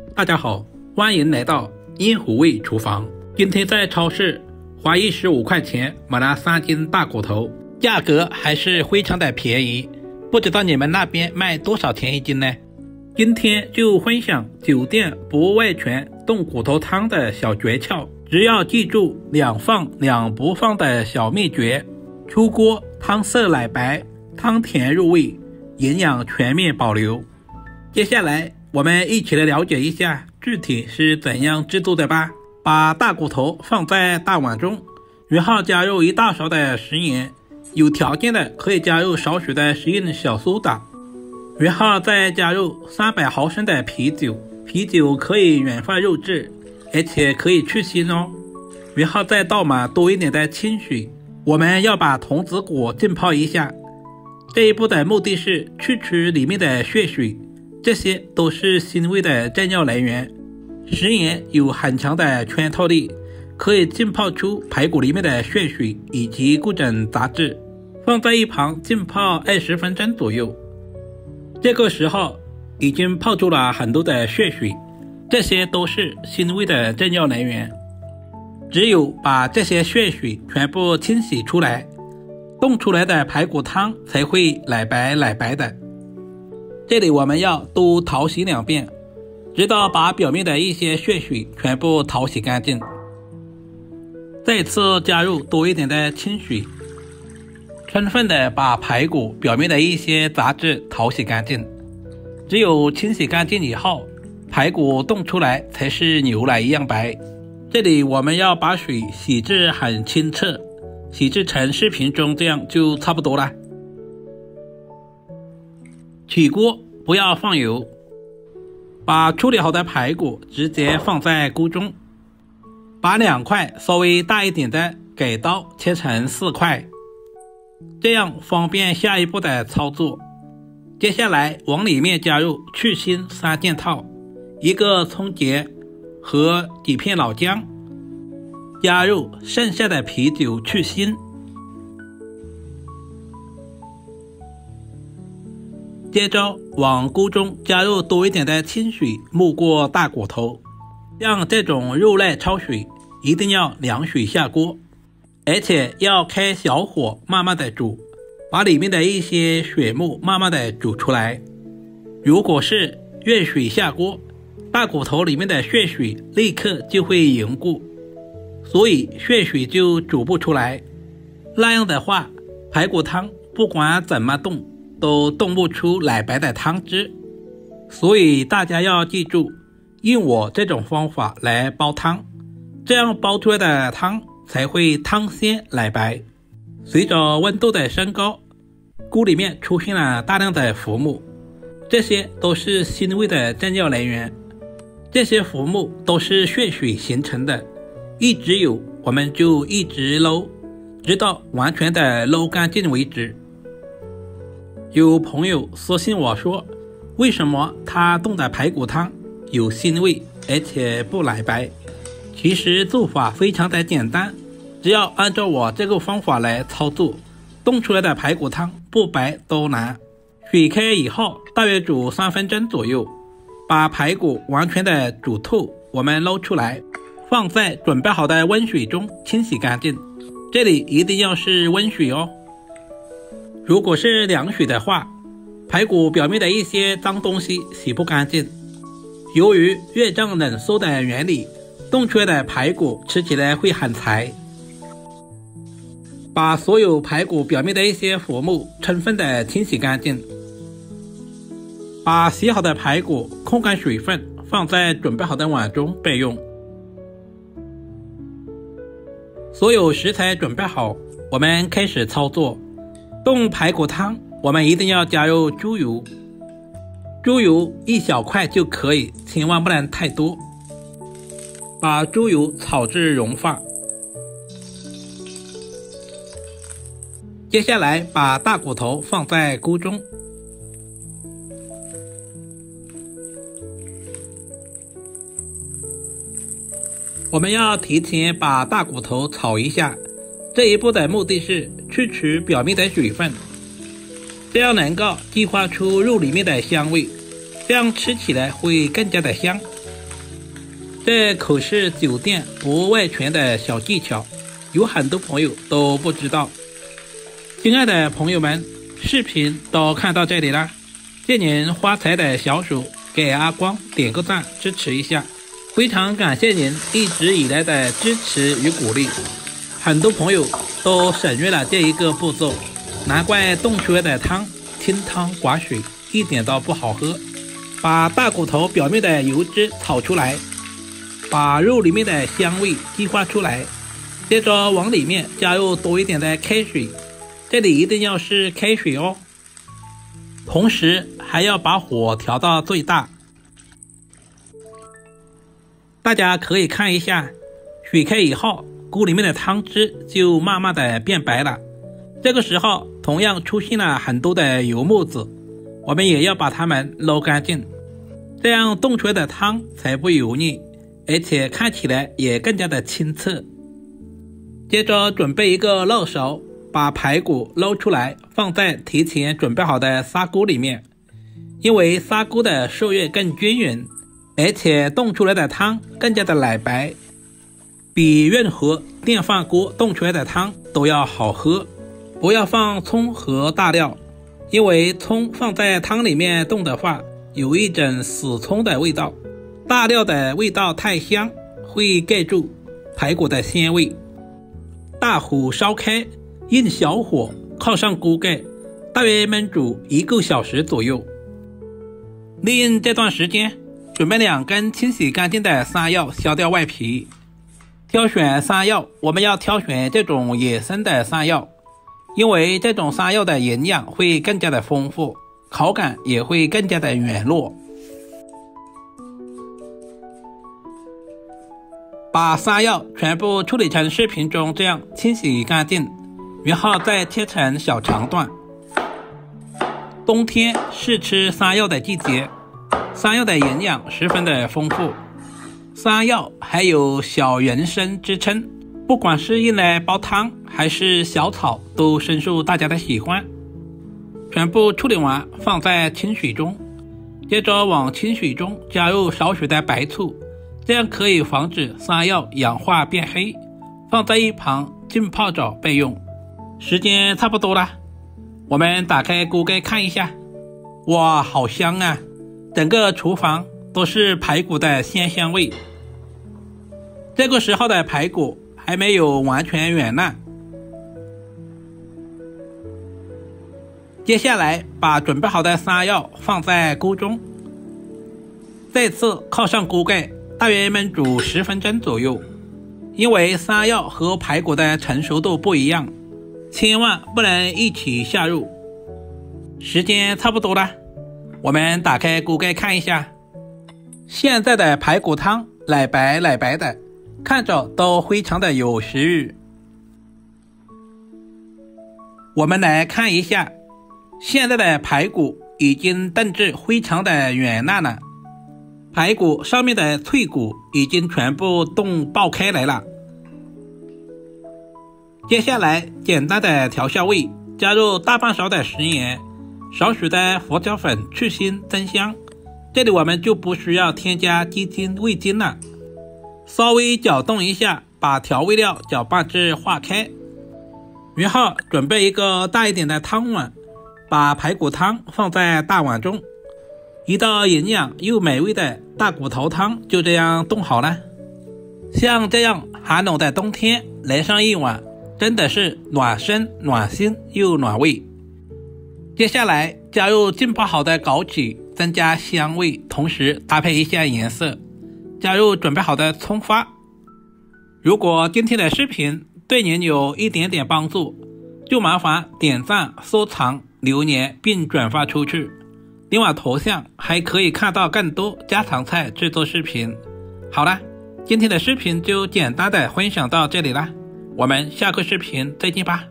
大家好，欢迎来到烟虎味厨房。今天在超市花15块钱买了3斤大骨头，价格还是非常的便宜。不知道你们那边卖多少钱一斤呢？今天就分享酒店不外传炖骨头汤的小诀窍，只要记住2放2不放的小秘诀，出锅汤色奶白，汤甜入味，营养全面保留。接下来我们一起来了解一下具体是怎样制作的吧。把大骨头放在大碗中，然后加入1大勺的食盐，有条件的可以加入少许的食用小苏打，然后再加入300毫升的啤酒，啤酒可以软化肉质，而且可以去腥哦。然后再倒满多一点的清水。我们要把童子骨浸泡一下，这一步的目的是去除里面的血水，这些都是腥味的重要来源。食盐有很强的穿透力，可以浸泡出排骨里面的血水以及各种杂质，放在一旁浸泡20分钟左右。这个时候已经泡出了很多的血水，这些都是腥味的重要来源。只有把这些血水全部清洗出来，炖出来的排骨汤才会奶白奶白的。这里我们要多淘洗2遍，直到把表面的一些血水全部淘洗干净。再次加入多一点的清水，充分的把排骨表面的一些杂质淘洗干净。只有清洗干净以后，排骨炖出来才是牛奶一样白。这里我们要把水洗至很清澈，洗至成视频中这样就差不多了。起锅不要放油，把处理好的排骨直接放在锅中，把2块稍微大一点的给刀切成4块，这样方便下一步的操作。接下来往里面加入去腥3件套，1个葱节和几片老姜，加入剩下的啤酒去腥。接着往锅中加入多一点的清水，没过大骨头。像这种肉类焯水一定要凉水下锅，而且要开小火慢慢的煮，把里面的一些血沫慢慢的煮出来。如果是热水下锅，大骨头里面的血水立刻就会凝固，所以血水就煮不出来。那样的话，排骨汤不管怎么炖都炖不出奶白的汤汁。所以大家要记住，用我这种方法来煲汤，这样煲出来的汤才会汤鲜奶白。随着温度的升高，锅里面出现了大量的浮沫，这些都是腥味的重要来源。这些浮沫都是血水形成的，一直有我们就一直捞，直到完全的捞干净为止。有朋友私信我说，为什么他炖的排骨汤有腥味而且不奶白？其实做法非常的简单，只要按照我这个方法来操作，炖出来的排骨汤不白都难。水开以后大约煮3分钟左右，把排骨完全的煮透，我们捞出来，放在准备好的温水中清洗干净。这里一定要是温水哦。如果是凉水的话，排骨表面的一些脏东西洗不干净。由于热胀冷缩的原理，炖出来的排骨吃起来会很柴。把所有排骨表面的一些浮沫充分的清洗干净。把洗好的排骨控干水分，放在准备好的碗中备用。所有食材准备好，我们开始操作。炖排骨汤我们一定要加入猪油，猪油1小块就可以，千万不能太多。把猪油炒至融化。接下来把大骨头放在锅中，我们要提前把大骨头炒一下，这一步的目的是去除表面的水分，这样能够激发出肉里面的香味，这样吃起来会更加的香。这可是酒店不外传的小技巧，有很多朋友都不知道。亲爱的朋友们，视频都看到这里了，借您发财的小手给阿光点个赞支持一下，非常感谢您一直以来的支持与鼓励。很多朋友都省略了这一个步骤，难怪冻出来的汤清汤寡水，一点都不好喝。把大骨头表面的油脂炒出来，把肉里面的香味激发出来，接着往里面加入多一点的开水，这里一定要是开水哦。同时还要把火调到最大。大家可以看一下，水开以后，锅里面的汤汁就慢慢的变白了。这个时候同样出现了很多的油沫子，我们也要把它们捞干净，这样冻出来的汤才不油腻，而且看起来也更加的清澈。接着准备一个漏勺，把排骨捞出来，放在提前准备好的砂锅里面，因为砂锅的受热更均匀，而且冻出来的汤更加的奶白，比任何电饭锅冻出来的汤都要好喝。不要放葱和大料，因为葱放在汤里面冻的话，有一种死葱的味道，大料的味道太香，会盖住排骨的鲜味。大火烧开，用小火靠上锅盖，大约焖煮1个小时左右。利用这段时间，准备2根清洗干净的山药，削掉外皮。挑选山药，我们要挑选这种野生的山药，因为这种山药的营养会更加的丰富，口感也会更加的软糯。把山药全部处理成视频中这样清洗干净，然后再切成小长段。冬天是吃山药的季节，山药的营养十分的丰富，山药还有小人参之称，不管是用来煲汤还是小炒，都深受大家的喜欢。全部处理完，放在清水中，接着往清水中加入少许的白醋，这样可以防止山药氧化变黑，放在一旁浸泡着备用。时间差不多了，我们打开锅盖看一下，哇，好香啊！整个厨房都是排骨的鲜香味。这个时候的排骨还没有完全软烂。接下来把准备好的山药放在锅中，再次靠上锅盖，大约焖煮10分钟左右。因为山药和排骨的成熟度不一样，千万不能一起下入。时间差不多了，我们打开锅盖看一下，现在的排骨汤奶白奶白的，看着都非常的有食欲。我们来看一下，现在的排骨已经炖至非常的软烂了，排骨上面的脆骨已经全部冻爆开来了。接下来简单的调下味，加入大半勺的食盐，少许的胡椒粉去腥增香，这里我们就不需要添加鸡精味精了。稍微搅动一下，把调味料搅拌至化开，然后准备一个大一点的汤碗，把排骨汤放在大碗中，一道营养又美味的大骨头汤就这样炖好了。像这样寒冷的冬天来上一碗，真的是暖身暖心又暖胃。接下来加入浸泡好的枸杞，增加香味，同时搭配一下颜色，加入准备好的葱花。如果今天的视频对您有一点点帮助，就麻烦点赞、收藏、留言并转发出去。另外头像还可以看到更多家常菜制作视频。好了，今天的视频就简单的分享到这里啦，我们下个视频再见吧。